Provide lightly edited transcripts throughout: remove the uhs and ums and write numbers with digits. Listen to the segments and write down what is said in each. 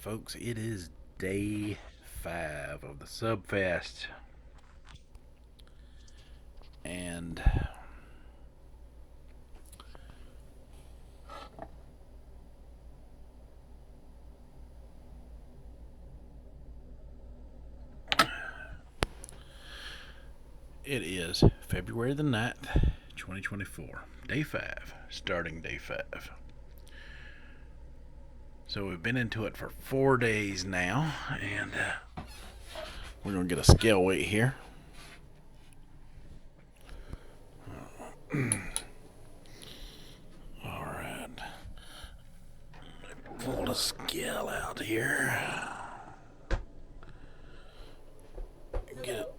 folks, it is day 5 of the Subfast, and it is February the 9th, 2024, day 5, starting day 5. So we've been into it for 4 days now, and we're going to get a scale weight here. Alright, pull the scale out here. Get it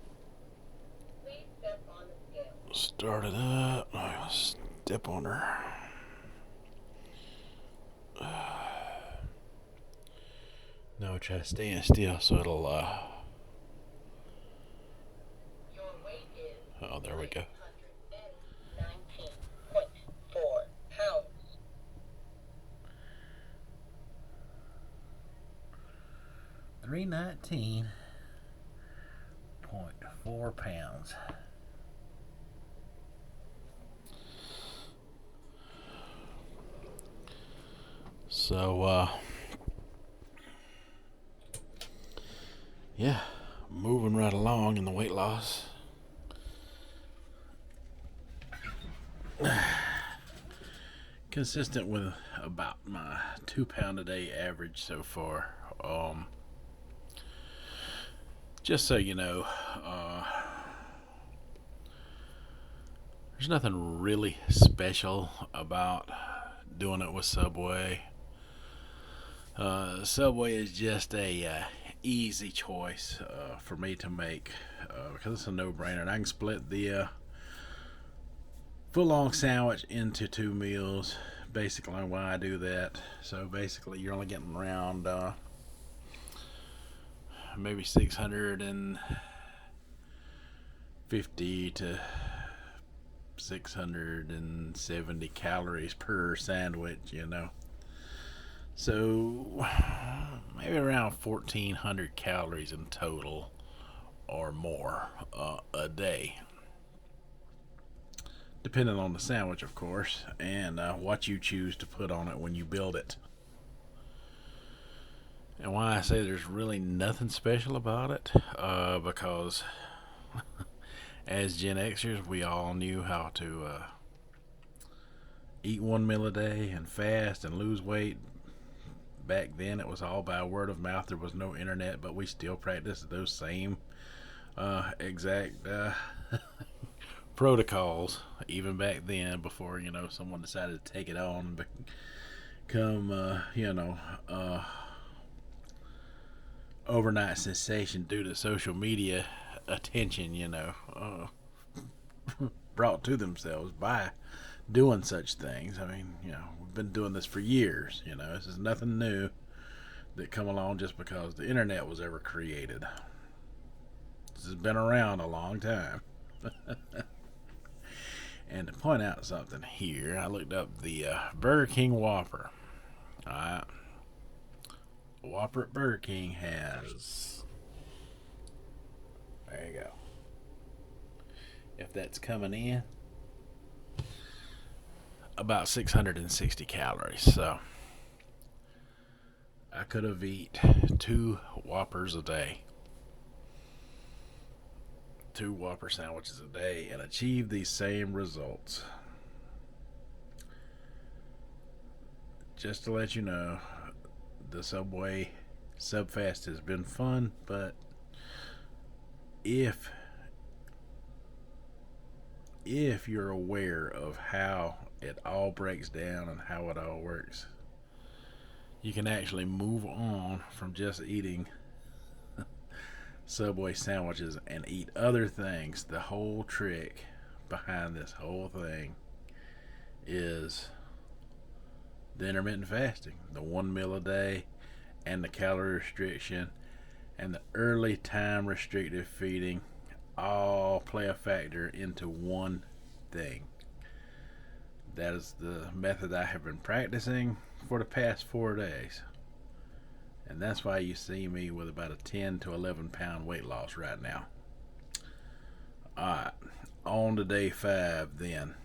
started up. I'll step on her. No, try to stay still so it'll oh, there we go. 319.4 pounds. So, yeah, moving right along in the weight loss. Consistent with about my 2 pound a day average so far. Just so you know, there's nothing really special about doing it with Subway. Subway is just a easy choice for me to make because it's a no-brainer, and I can split the full-long sandwich into 2 meals. Basically, why I do that. So basically, you're only getting around maybe 650 to 670 calories per sandwich, So maybe around 1,400 calories in total or more a day, depending on the sandwich, of course, and what you choose to put on it when you build it. And why I say there's really nothing special about it, because as Gen Xers, we all knew how to eat 1 meal a day and fast and lose weight. Back then, it was all by word of mouth. There was no internet, but we still practiced those same exact protocols, even back then, before someone decided to take it on and become overnight sensation due to social media attention, brought to themselves by doing such things. I mean, we've been doing this for years. This is nothing new that come along just because the internet was ever created. This has been around a long time. And to point out something here, I looked up the Burger King Whopper. Alright. Whopper at Burger King has, there you go, if that's coming in, about 660 calories. So I could have eat 2 Whoppers a day, 2 Whopper sandwiches a day, and achieve these same results. Just to let you know, the Subway Subfast has been fun, but if you're aware of how it all breaks down and how it all works, you can actually move on from just eating Subway sandwiches and eat other things. The whole trick behind this whole thing is the intermittent fasting, the 1 meal a day, and the calorie restriction, and the early time restrictive feeding all play a factor into one thing. That is the method I have been practicing for the past 4 days, And that's why you see me with about a 10 to 11 pound weight loss right now. Alright, on to day 5 then.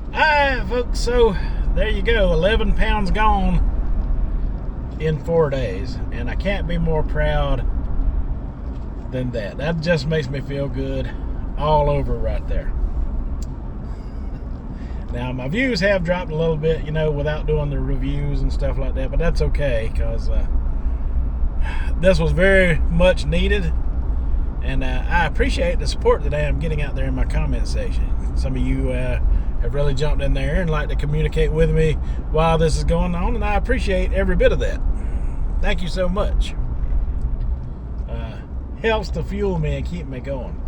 Alright folks, so there you go, 11 pounds gone in 4 days. And I can't be more proud than that. That just makes me feel good all over right there. Now my views have dropped a little bit, you know, without doing the reviews and stuff like that, but that's okay, because this was very much needed. And I appreciate the support that I am getting out there in my comment section. Some of you have really jumped in there and like to communicate with me while this is going on, and I appreciate every bit of that. Thank you so much. Helps to fuel me and keep me going.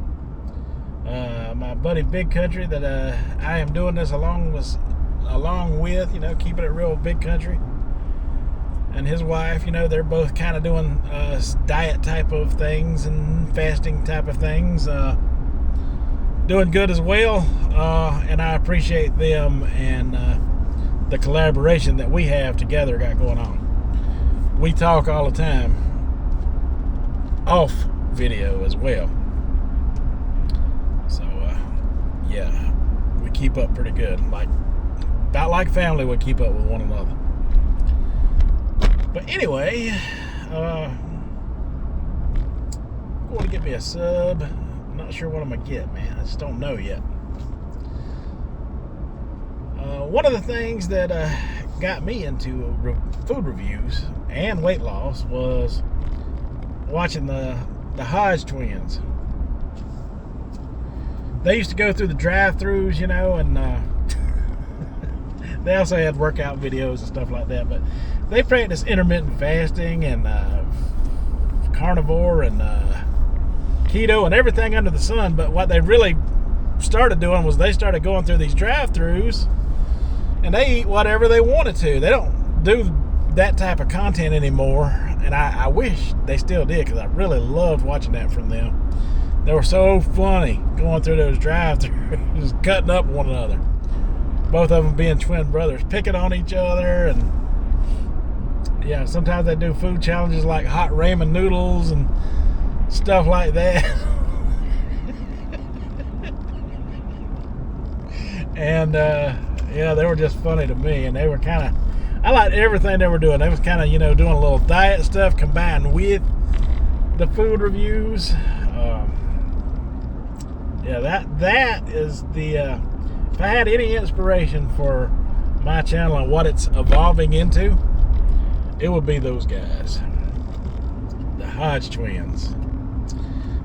My buddy Big Country that I am doing this along with, you know, keeping it real Big Country, and his wife, you know, they're both kind of doing diet type of things and fasting type of things, doing good as well, and I appreciate them and the collaboration that we have together got going on. We talk all the time off video as well, so yeah, we keep up pretty good, about like family would keep up with one another. But anyway, I'm going to get me a sub. I'm not sure what I'm going to get, man. I just don't know yet. One of the things that got me into food reviews and weight loss was watching the Hodge twins. They used to go through the drive-thrus, you know, and they also had workout videos and stuff like that, but they practice intermittent fasting and carnivore and keto and everything under the sun. But what they really started doing was they started going through these drive-thrus and they eat whatever they wanted to. They don't do that type of content anymore, and I wish they still did, because I really loved watching that from them. They were so funny going through those drive-thrus, cutting up one another. Both of them being twin brothers, picking on each other, and yeah, sometimes they do food challenges like hot ramen noodles and stuff like that. And yeah, they were just funny to me, and they were kind of, I liked everything they were doing. They was kind of, you know, doing a little diet stuff combined with the food reviews. Yeah, that is the if I had any inspiration for my channel and what it's evolving into, it would be those guys, the Hodge twins.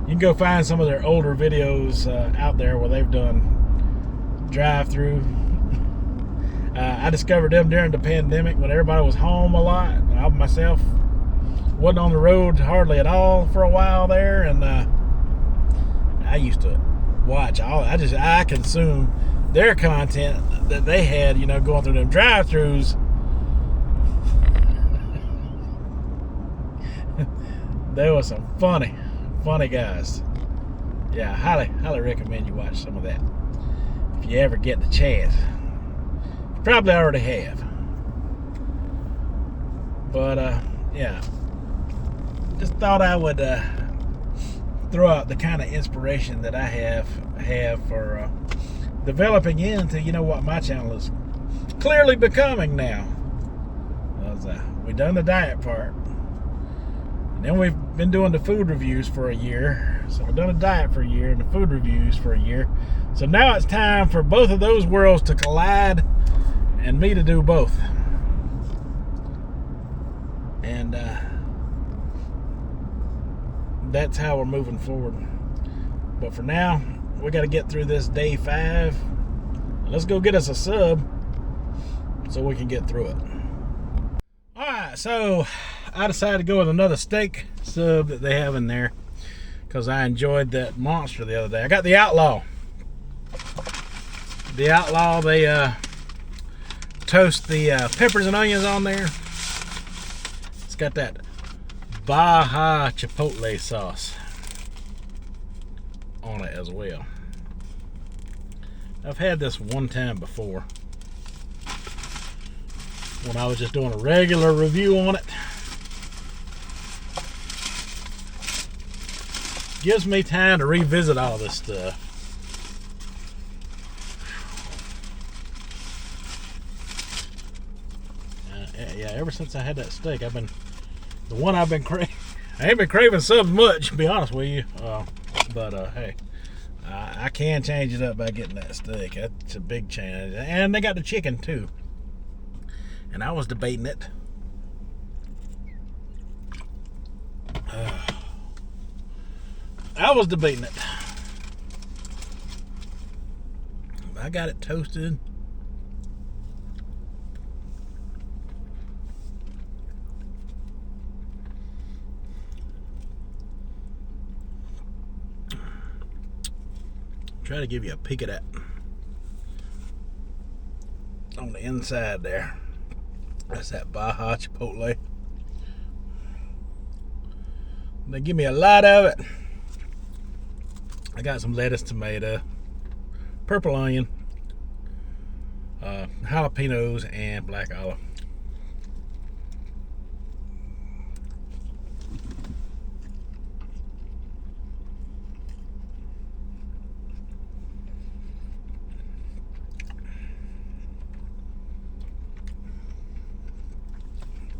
You can go find some of their older videos out there where they've done drive-through. I discovered them during the pandemic when everybody was home a lot. I myself wasn't on the road hardly at all for a while there, and I used to watch all. I consumed their content that they had, you know, going through them drive-thrus. There was some funny guys. Yeah, highly recommend you watch some of that if you ever get the chance. You probably already have, but yeah, just thought I would throw out the kind of inspiration that I have for developing into, you know, what my channel is clearly becoming now. We done the diet part, and then we've been doing the food reviews for a year. So we've done a diet for a year and the food reviews for a year. So now it's time for both of those worlds to collide and me to do both. And that's how we're moving forward. But for now, we got to get through this day 5. Let's go get us a sub so we can get through it. Alright, so I decided to go with another steak sub that they have in there because I enjoyed that monster the other day. I got the Outlaw. The Outlaw, they toast the peppers and onions on there. It's got that Baja Chipotle sauce on it as well. I've had this one time before when I was just doing a regular review on it. Gives me time to revisit all this stuff. Yeah, ever since I had that steak, I've been craving. I ain't been craving subs much, to be honest with you. But hey, I can change it up by getting that steak. That's a big change. And they got the chicken too. And I was debating it. I got it toasted. Try to give you a peek of that on the inside there. That's that Baja Chipotle. They give me a lot of it. I got some lettuce, tomato, purple onion, jalapenos, and black olive.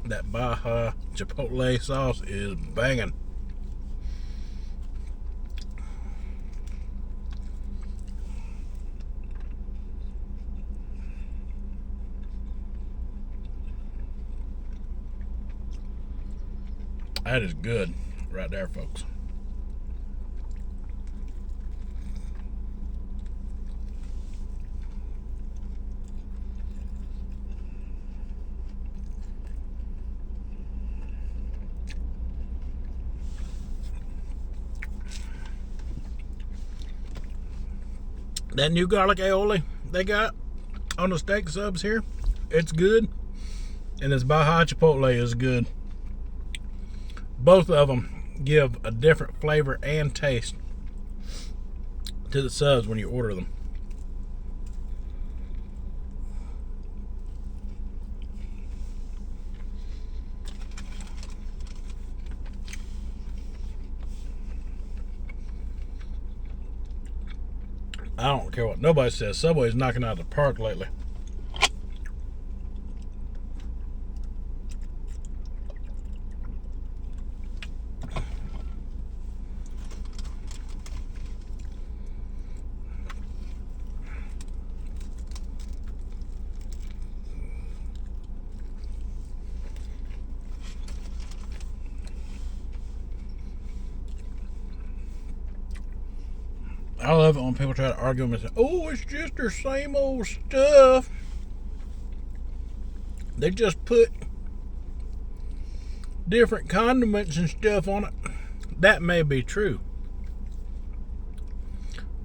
That Baja Chipotle sauce is banging. That is good right there, folks. That new garlic aioli they got on the steak subs here, it's good. And this Baja Chipotle is good. Both of them give a different flavor and taste to the subs when you order them. I don't care what nobody says. Subway's knocking out of the park lately. I love it when people try to argue and say, oh, it's just their same old stuff. They just put different condiments and stuff on it. That may be true.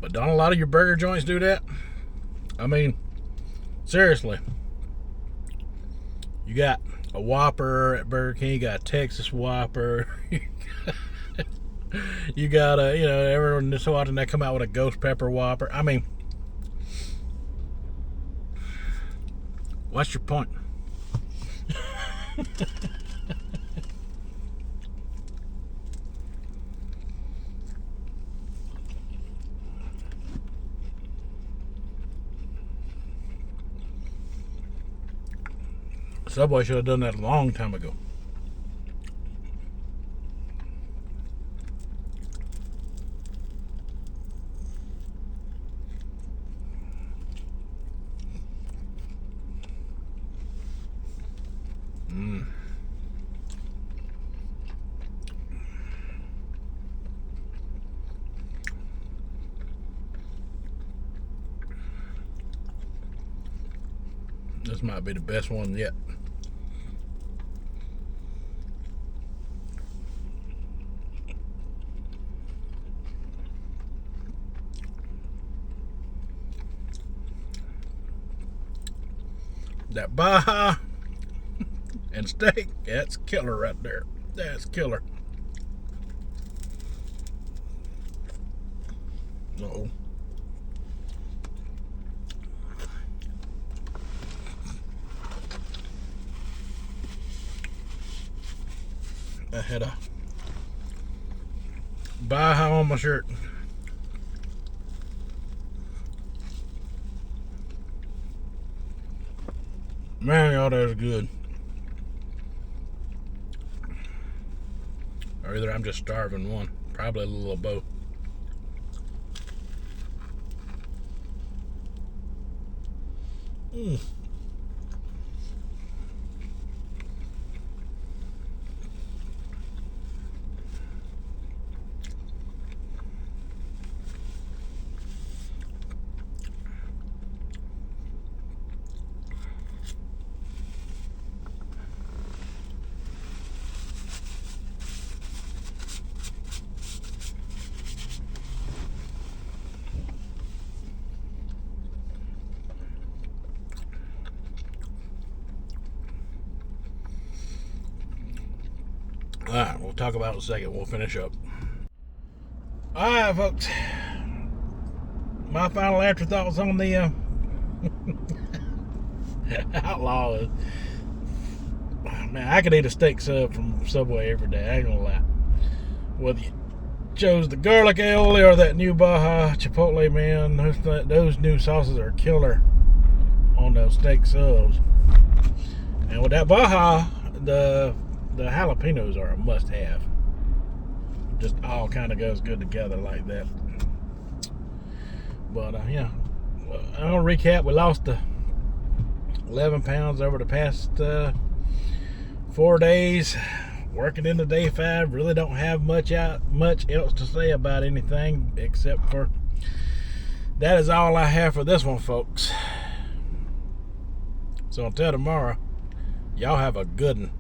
But don't a lot of your burger joints do that? I mean, seriously. You got a Whopper at Burger King, you got a Texas Whopper. You got a, every so often they come out with a ghost pepper Whopper. I mean, what's your point? Subway should have done that a long time ago. This might be the best one yet. That Baja and steak, that's killer right there. That's killer. Uh-oh. I had a Baja on my shirt. Man, y'all, that's good. Or either I'm just starving one. Probably a little of both. Alright, we'll talk about it in a second. We'll finish up. Alright, folks. My final afterthoughts on the Outlaw is, man, I could eat a steak sub from Subway every day. I ain't gonna lie. Whether you chose the garlic aioli or that new Baja Chipotle, man, those new sauces are killer on those steak subs. And with that Baja, the jalapenos are a must-have. Just all kind of goes good together like that. But yeah, I'm gonna recap. We lost 11 pounds over the past 4 days. Working into day 5. Really don't have much else to say about anything except for that is all I have for this one, folks. So until tomorrow, y'all have a good one.